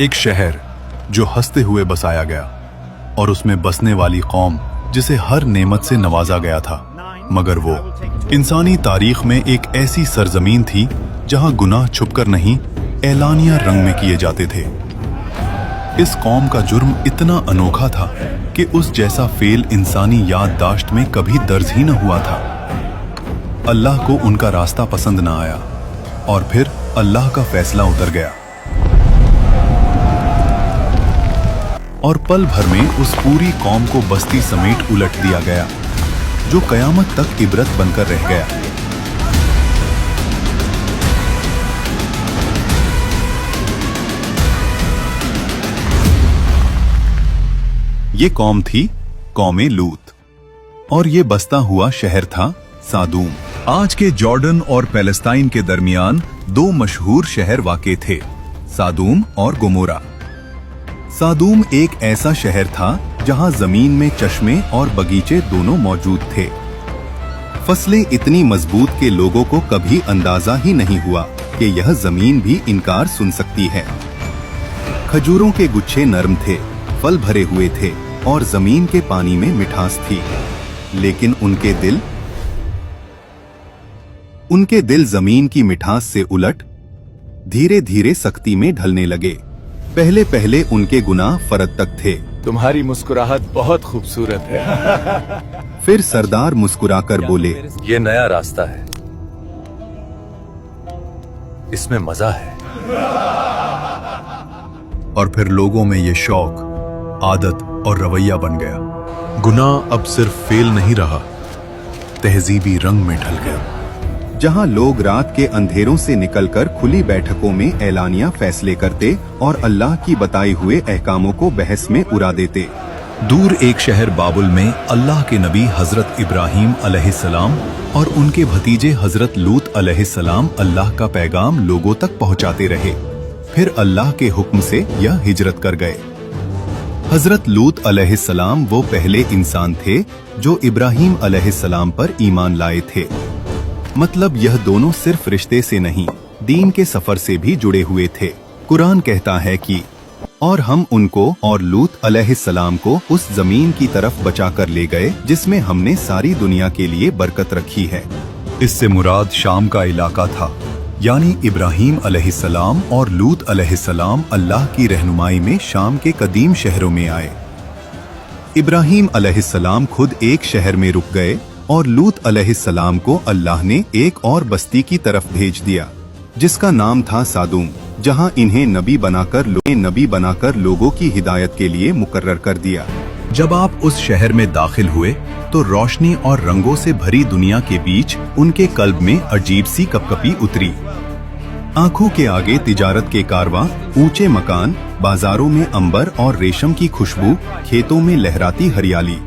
एक शहर जो हंसते हुए बसाया गया और उसमें बसने वाली कौम जिसे हर नेमत से नवाजा गया था, मगर वो इंसानी तारीख में एक ऐसी सरजमीन थी जहां गुनाह छुपकर नहीं, ऐलानिया रंग में किए जाते थे। इस कौम का जुर्म इतना अनोखा था कि उस जैसा फेल इंसानी याददाश्त में कभी दर्ज ही न हुआ था। अल्लाह को उनका रास्ता पसंद न आया और फिर अल्लाह का फैसला उतर गया और पल भर में उस पूरी कौम को बस्ती समेट उलट दिया गया, जो कयामत तक इबरत बनकर रह गया। ये कौम थी कौमे लूत और ये बसता हुआ शहर था सादूम। आज के जॉर्डन और पैलेस्टाइन के दरमियान दो मशहूर शहर वाक़े थे, सादूम और गोमोरा। सादूम एक ऐसा शहर था जहां जमीन में चश्मे और बगीचे दोनों मौजूद थे। फसलें इतनी मजबूत कि लोगों को कभी अंदाजा ही नहीं हुआ कि यह जमीन भी इनकार सुन सकती है। खजूरों के गुच्छे नरम थे, फल भरे हुए थे और जमीन के पानी में मिठास थी, लेकिन उनके दिल जमीन की मिठास से उलट धीरे धीरे सख्ती में ढलने लगे। पहले पहले उनके गुनाह फरद तक थे। तुम्हारी मुस्कुराहट बहुत खूबसूरत है। फिर सरदार मुस्कुराकर बोले, ये नया रास्ता है, इसमें मजा है। और फिर लोगों में ये शौक, आदत और रवैया बन गया। गुनाह अब सिर्फ फेल नहीं रहा, तहजीबी रंग में ढल गया। जहां लोग रात के अंधेरों से निकलकर खुली बैठकों में ऐलानिया फैसले करते और अल्लाह की बताए हुए अहकामों को बहस में उड़ा देते। दूर एक शहर बाबुल में अल्लाह के नबी हजरत इब्राहीम अलैहिस्सलाम और उनके भतीजे हजरत लूत अलैहिस्सलाम अल्लाह का पैगाम लोगों तक पहुंचाते रहे। फिर अल्लाह के हुक्म से यह हिजरत कर गए। हजरत लूत अलैहिस्सलाम वो पहले इंसान थे जो इब्राहीम अलैहिस्सलाम पर ईमान लाए थे। मतलब यह दोनों सिर्फ रिश्ते से नहीं, दीन के सफर से भी जुड़े हुए थे। कुरान कहता है कि और हम उनको और लूत अलैहिस्सलाम को उस जमीन की तरफ बचा कर ले गए जिसमें हमने सारी दुनिया के लिए बरकत रखी है। इससे मुराद शाम का इलाका था, यानी इब्राहीम अलैहिस्सलाम और लूत अलैहिस्सलाम अल्लाह की रहनुमाई में शाम के कदीम शहरों में आए। इब्राहीम अलैहिस्सलाम खुद एक शहर में रुक गए और लूत अलैहिस्सलाम को अल्लाह ने एक और बस्ती की तरफ भेज दिया जिसका नाम था सादूम, जहां इन्हें नबी बनाकर लोगों की हिदायत के लिए मुकर्रर कर दिया। जब आप उस शहर में दाखिल हुए तो रोशनी और रंगों से भरी दुनिया के बीच उनके कल्ब में अजीब सी कपकपी उतरी। आंखों के आगे तिजारत के कारवां, ऊंचे मकान, बाजारों में अंबर और रेशम की खुशबू, खेतों में लहराती हरियाली,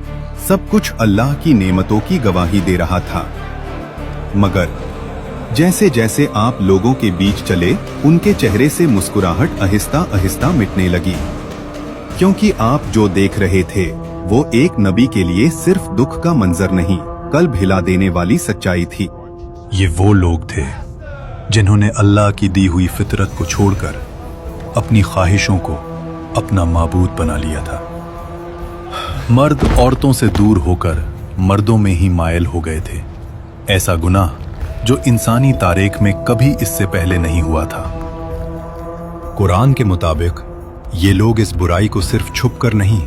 सब कुछ अल्लाह की नेमतों की गवाही दे रहा था। मगर जैसे जैसे आप लोगों के बीच चले, उनके चेहरे से मुस्कुराहट आहिस्ता आहिस्ता मिटने लगी, क्योंकि आप जो देख रहे थे वो एक नबी के लिए सिर्फ दुख का मंजर नहीं, कल्ब हिला देने वाली सच्चाई थी। ये वो लोग थे जिन्होंने अल्लाह की दी हुई फितरत को छोड़कर अपनी ख्वाहिशों को अपना माबूद बना लिया था। मर्द औरतों से दूर होकर मर्दों में ही मायल हो गए थे। ऐसा गुनाह जो इंसानी तारीख में कभी इससे पहले नहीं हुआ था। कुरान के मुताबिक ये लोग इस बुराई को सिर्फ छुपकर नहीं,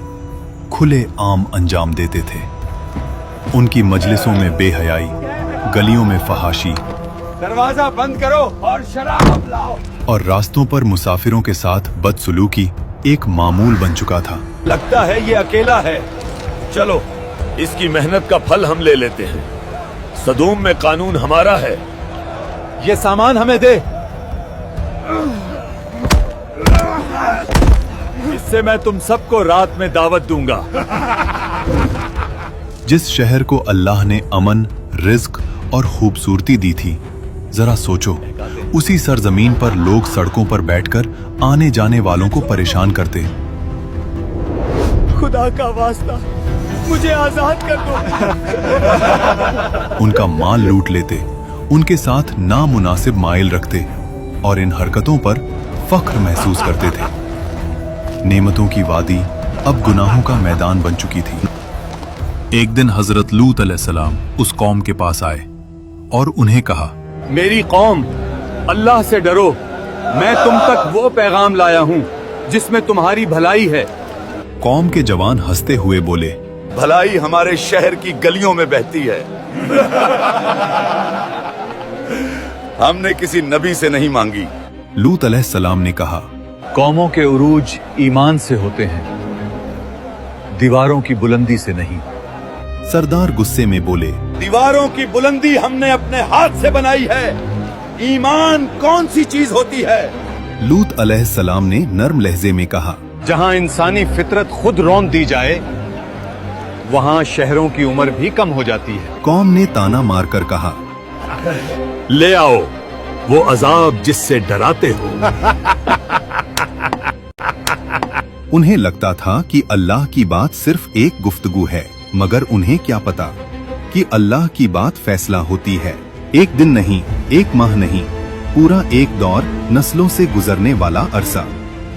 खुले आम अंजाम देते थे। उनकी मजलिसों में बेहयाई, गलियों में फहाशी, दरवाजा बंद करो और शराब लाओ, और रास्तों पर मुसाफिरों के साथ बदसलूकी एक मामूल बन चुका था। लगता है ये अकेला है, चलो इसकी मेहनत का फल हम ले लेते हैं। सदूम में कानून हमारा है, ये सामान हमें दे, इससे मैं तुम सबको रात में दावत दूंगा। जिस शहर को अल्लाह ने अमन, रिज्क और खूबसूरती दी थी, जरा सोचो उसी सरजमीन पर लोग सड़कों पर बैठकर आने जाने वालों को परेशान करते। खुदा का वास्ता मुझे आजाद कर दो। उनका माल लूट लेते, उनके साथ नामुनासिब माइल रखते और इन हरकतों पर फख्र महसूस करते थे। नेमतों की वादी अब गुनाहों का मैदान बन चुकी थी। एक दिन हजरत लूत अलैहिस्सलाम उस कौम के पास आए और उन्हें कहा, मेरी कौम, अल्लाह से डरो। मैं तुम तक वो पैगाम लाया हूँ जिसमें तुम्हारी भलाई है। कौम के जवान हंसते हुए बोले, भलाई हमारे शहर की गलियों में बहती है। हमने किसी नबी से नहीं मांगी। लूत अलैहिस्सलाम ने कहा, कौमों के उरूज ईमान से होते हैं, दीवारों की बुलंदी से नहीं। सरदार गुस्से में बोले, दीवारों की बुलंदी हमने अपने हाथ से बनाई है। ईमान कौन सी चीज होती है? लूत अलैहिस्सलाम ने नर्म लहजे में कहा, जहां इंसानी फितरत खुद रौंद दी जाए, वहां शहरों की उम्र भी कम हो जाती है। कौम ने ताना मारकर कहा, ले आओ वो अजाब जिससे डराते हो। उन्हें लगता था कि अल्लाह की बात सिर्फ एक गुफ्तगू है, मगर उन्हें क्या पता कि अल्लाह की बात फैसला होती है। एक दिन नहीं, एक माह नहीं, पूरा एक दौर, नस्लों से गुजरने वाला अरसा।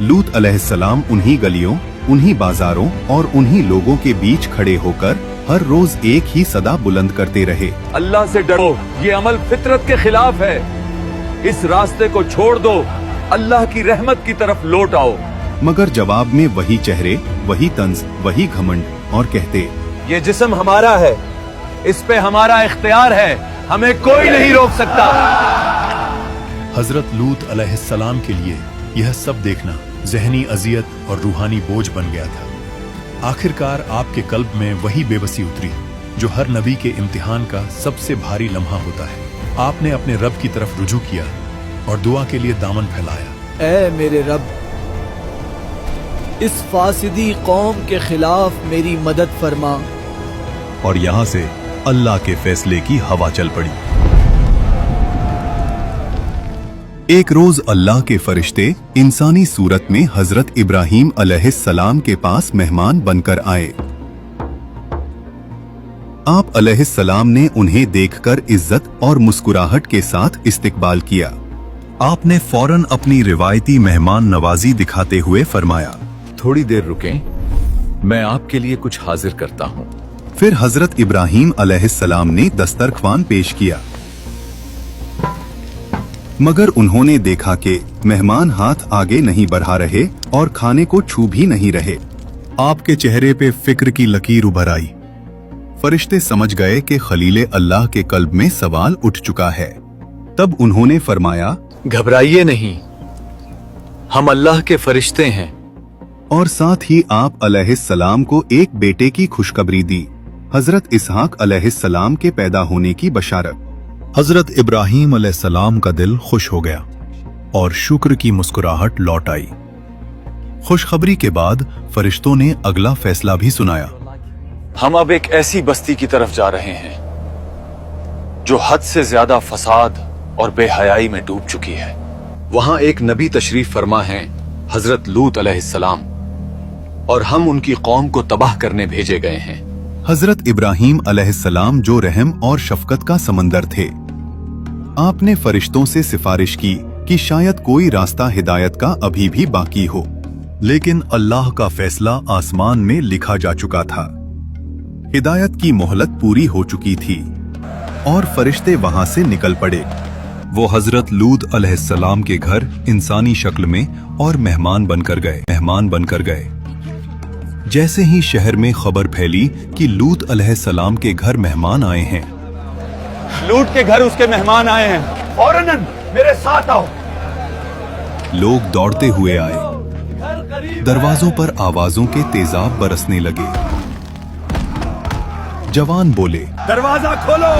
लूत अलैहिस्सलाम उन्हीं गलियों, उन्हीं बाजारों और उन्हीं लोगों के बीच खड़े होकर हर रोज एक ही सदा बुलंद करते रहे, अल्लाह से डरो, ये अमल फितरत के खिलाफ है। इस रास्ते को छोड़ दो, अल्लाह की रहमत की तरफ लौट आओ। मगर जवाब में वही चेहरे, वही तंज, वही घमंड और कहते, ये जिस्म हमारा है, इस पे हमारा इख्तियार है, हमें कोई नहीं रोक सकता। हजरत लूत अलैहिस्सलाम के लिए यह सब देखना ज़हनी अजियत और रूहानी बोझ बन गया था। आखिरकार आपके कल्ब में वही बेबसी उतरी जो हर नबी के इम्तिहान का सबसे भारी लम्हा होता है। आपने अपने रब की तरफ रुजू किया और दुआ के लिए दामन फैलाया। ऐ मेरे रब, इस फासिदी कौम के खिलाफ मेरी मदद फरमा। और यहाँ से अल्लाह के फैसले की हवा चल पड़ी। एक रोज अल्लाह के फरिश्ते इंसानी सूरत में हजरत इब्राहीम अलैहिस्सलाम के पास मेहमान बनकर आए। आप अलैहिस्सलाम ने उन्हें देखकर इज्जत और मुस्कुराहट के साथ इस्तकबाल किया। आपने फौरन अपनी रिवायती मेहमान नवाजी दिखाते हुए फरमाया, थोड़ी देर रुकें, मैं आपके लिए कुछ हाजिर करता हूँ। फिर हजरत इब्राहीम अलैहिस्सलाम ने दस्तरख्वान पेश किया, मगर उन्होंने देखा कि मेहमान हाथ आगे नहीं बढ़ा रहे और खाने को छू भी नहीं रहे। आपके चेहरे पे फिक्र की लकीर उभर आई। फरिश्ते समझ गए कि खलीले अल्लाह के कल्ब में सवाल उठ चुका है। तब उन्होंने फरमाया, घबराइए नहीं, हम अल्लाह के फरिश्ते हैं। और साथ ही आप अलैहिस्सलाम को एक बेटे की खुशखबरी दी, हजरत इसहाक अलैहिस्सलाम के पैदा होने की बशारत। हजरत इब्राहीम अलैहिस्सलाम का दिल खुश हो गया और शुक्र की मुस्कुराहट लौट आई। खुशखबरी के बाद फरिश्तों ने अगला फैसला भी सुनाया। हम अब एक ऐसी बस्ती की तरफ जा रहे हैं जो हद से ज्यादा फसाद और बेहयाई में डूब चुकी है। वहां एक नबी तशरीफ फरमा है, हजरत लूत अलैहिस्सलाम, और हम उनकी कौम को तबाह करने भेजे गए हैं। हजरत इब्राहीम अलैहिस्सलाम जो रहम और शफकत का समंदर थे, आपने फरिश्तों से सिफारिश की कि शायद कोई रास्ता हिदायत का अभी भी बाकी हो, लेकिन अल्लाह का फैसला आसमान में लिखा जा चुका था। हिदायत की मोहलत पूरी हो चुकी थी और फरिश्ते वहां से निकल पड़े। वो हजरत लूत अलैहिस्सलाम के घर इंसानी शक्ल में और मेहमान बनकर गए। जैसे ही शहर में खबर फैली कि लूत अलैहिस्सलाम के घर मेहमान आए हैं, लूत के घर उसके मेहमान आए हैं, फौरन मेरे साथ आओ। लोग दौड़ते हुए आए। दरवाजों पर आवाजों के तेजाब बरसने लगे। जवान बोले, दरवाजा खोलो,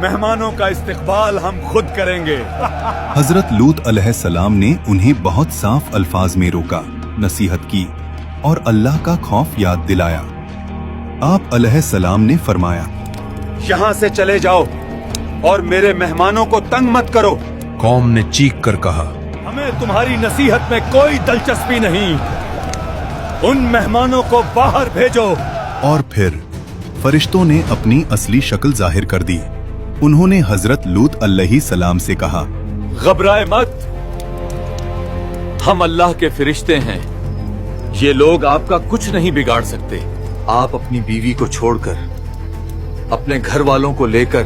मेहमानों का इस्तकबाल हम खुद करेंगे। हजरत लूत अलैहिस्सलाम ने उन्हें बहुत साफ अल्फाज में रोका, नसीहत की और अल्लाह का खौफ याद दिलाया। आप अलैहिस्सलाम ने फरमाया, यहाँ से चले जाओ और मेरे मेहमानों को तंग मत करो। कौम ने चीख कर कहा, हमें तुम्हारी नसीहत में कोई दिलचस्पी नहीं, उन मेहमानों को बाहर भेजो। और फिर फरिश्तों ने अपनी असली शक्ल जाहिर कर दी। उन्होंने हजरत लूत अलैहिस्सलाम से कहा, घबराए मत, हम अल्लाह के फरिश्ते हैं, ये लोग आपका कुछ नहीं बिगाड़ सकते। आप अपनी बीवी को छोड़कर, अपने घर वालों को लेकर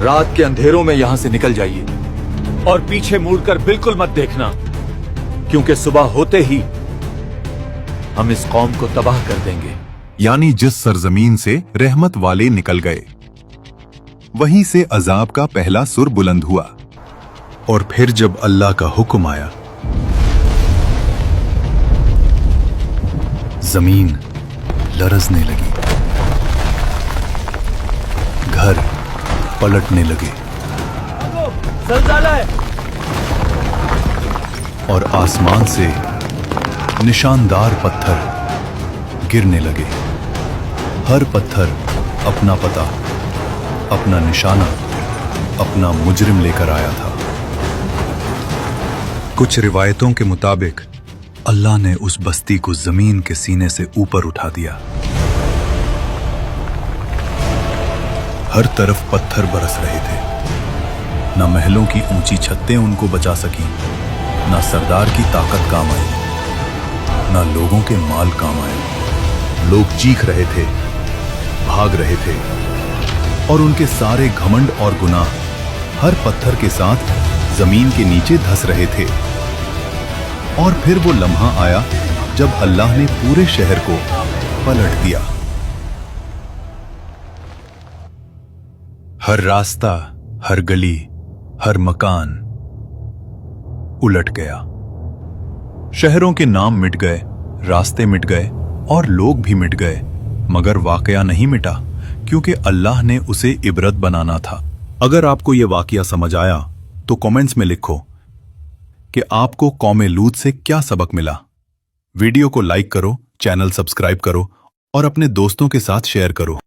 रात के अंधेरों में यहां से निकल जाइए और पीछे मुड़कर बिल्कुल मत देखना, क्योंकि सुबह होते ही हम इस कौम को तबाह कर देंगे। यानी जिस सरजमीन से रहमत वाले निकल गए, वहीं से अजाब का पहला सुर बुलंद हुआ। और फिर जब अल्लाह का हुक्म आया, जमीन लरजने लगी, घर पलटने लगे और आसमान से निशानदार पत्थर गिरने लगे। हर पत्थर अपना पता, अपना निशाना, अपना मुजरिम लेकर आया था। कुछ रिवायतों के मुताबिक अल्लाह ने उस बस्ती को जमीन के सीने से ऊपर उठा दिया। हर तरफ पत्थर बरस रहे थे। न महलों की ऊंची छतें उनको बचा सकी, न सरदार की ताकत काम आई, न लोगों के माल काम आए। लोग चीख रहे थे, भाग रहे थे और उनके सारे घमंड और गुनाह हर पत्थर के साथ जमीन के नीचे धंस रहे थे। और फिर वो लम्हा आया जब अल्लाह ने पूरे शहर को पलट दिया। हर रास्ता, हर गली, हर मकान उलट गया। शहरों के नाम मिट गए, रास्ते मिट गए और लोग भी मिट गए, मगर वाकया नहीं मिटा, क्योंकि अल्लाह ने उसे इबरत बनाना था। अगर आपको यह वाकया समझ आया तो कमेंट्स में लिखो कि आपको कौमे लूत से क्या सबक मिला। वीडियो को लाइक करो, चैनल सब्सक्राइब करो और अपने दोस्तों के साथ शेयर करो।